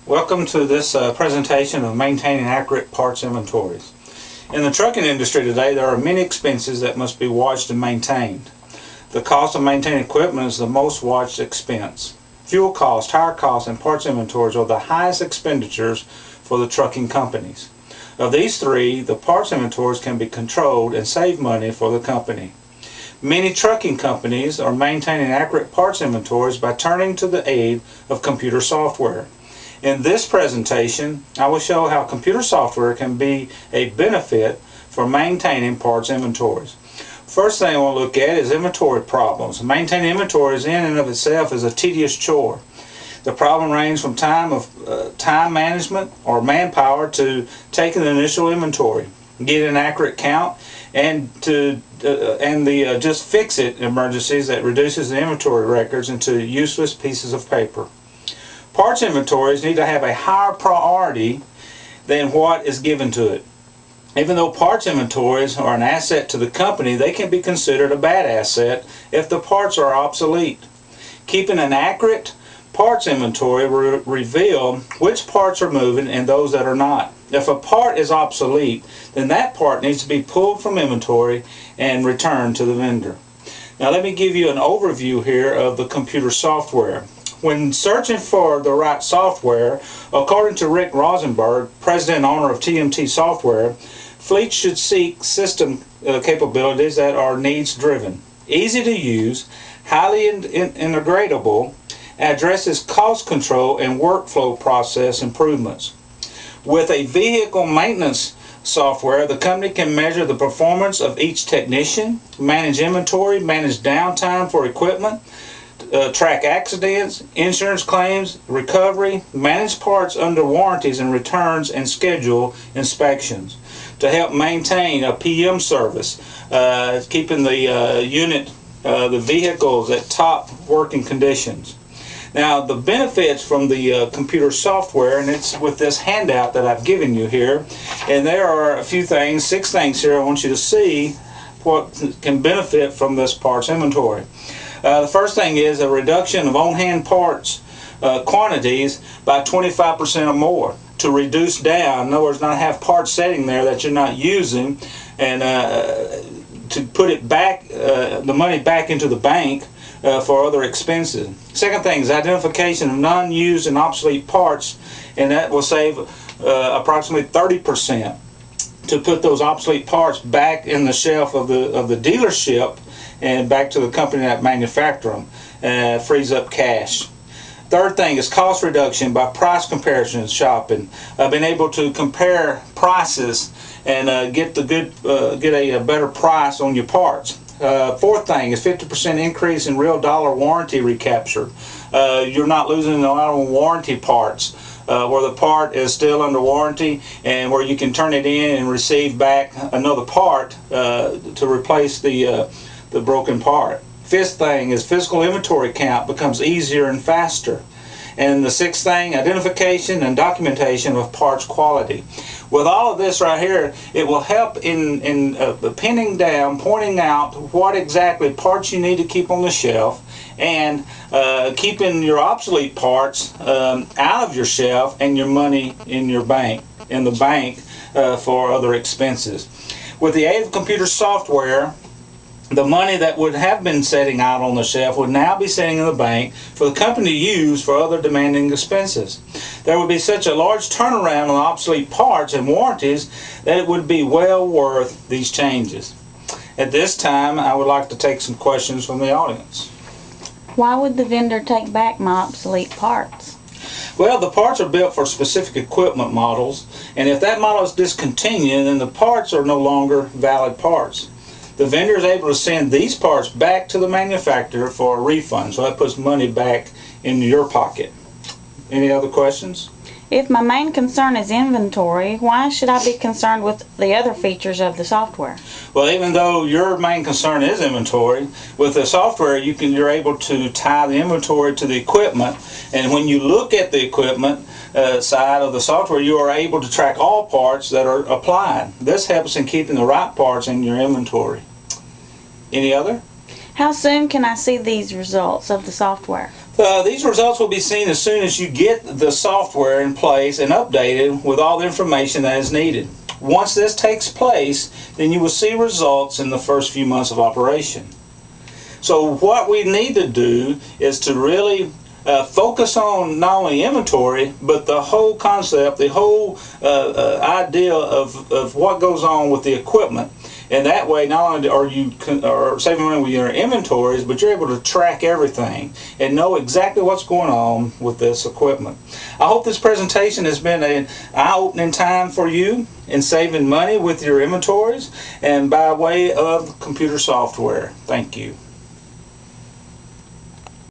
Welcome to this presentation of maintaining accurate parts inventories. In the trucking industry today, there are many expenses that must be watched and maintained. The cost of maintaining equipment is the most watched expense. Fuel costs, tire costs, and parts inventories are the highest expenditures for the trucking companies. Of these three, the parts inventories can be controlled and save money for the company. Many trucking companies are maintaining accurate parts inventories by turning to the aid of computer software. In this presentation, I will show how computer software can be a benefit for maintaining parts inventories. First thing I want to look at is inventory problems. Maintaining inventories in and of itself is a tedious chore. The problem ranges from time management or manpower to taking the initial inventory, getting an accurate count, and the just fix it emergencies that reduces the inventory records into useless pieces of paper. Parts inventories need to have a higher priority than what is given to it. Even though parts inventories are an asset to the company, they can be considered a bad asset if the parts are obsolete. Keeping an accurate parts inventory will reveal which parts are moving and those that are not. If a part is obsolete, then that part needs to be pulled from inventory and returned to the vendor. Now let me give you an overview here of the computer software. When searching for the right software, according to Rick Rosenberg, president and owner of TMT Software, fleets should seek system capabilities that are needs-driven, easy to use, highly integratable, addresses cost control and workflow process improvements. With a vehicle maintenance software, the company can measure the performance of each technician, manage inventory, manage downtime for equipment, track accidents, insurance claims, recovery, manage parts under warranties and returns, and schedule inspections. To help maintain a PM service, keeping the vehicles at top working conditions. Now the benefits from the computer software, and it's with this handout that I've given you here, and there are a few things, 6 things here I want you to see what can benefit from this parts inventory. The first thing is a reduction of on-hand parts quantities by 25% or more to reduce down. In other words, not have parts sitting there that you're not using, and to put it back, the money back into the bank for other expenses. Second thing is identification of non-used and obsolete parts, and that will save approximately 30% to put those obsolete parts back in the shelf of the dealership and back to the company that manufacture them. Frees up cash. Third thing is cost reduction by price comparison shopping. Being able to compare prices and get a better price on your parts. Fourth thing is 50% increase in real dollar warranty recapture. You're not losing a lot of warranty parts where the part is still under warranty and where you can turn it in and receive back another part to replace the broken part. Fifth thing is physical inventory count becomes easier and faster. And the sixth thing, identification and documentation of parts quality. With all of this right here, it will help in pinning down, pointing out what exactly parts you need to keep on the shelf, and keeping your obsolete parts out of your shelf and your money in your bank, for other expenses. With the aid of computer software, the money that would have been sitting out on the shelf would now be sitting in the bank for the company to use for other demanding expenses. There would be such a large turnaround on obsolete parts and warranties that it would be well worth these changes. At this time, I would like to take some questions from the audience. Why would the vendor take back my obsolete parts? Well, the parts are built for specific equipment models, and if that model is discontinued, then the parts are no longer valid parts. The vendor is able to send these parts back to the manufacturer for a refund, so that puts money back in your pocket. Any other questions? If my main concern is inventory, why should I be concerned with the other features of the software? Well, even though your main concern is inventory, with the software you're able to tie the inventory to the equipment, and when you look at the equipment side of the software, you are able to track all parts that are applied. This helps in keeping the right parts in your inventory. Any other? How soon can I see these results of the software? These results will be seen as soon as you get the software in place and updated with all the information that is needed. Once this takes place, then you will see results in the first few months of operation. So what we need to do is to really focus on not only inventory, but the whole concept, the whole idea of what goes on with the equipment. And that way, not only are you saving money with your inventories, but you're able to track everything and know exactly what's going on with this equipment. I hope this presentation has been an eye-opening time for you in saving money with your inventories and by way of computer software. Thank you.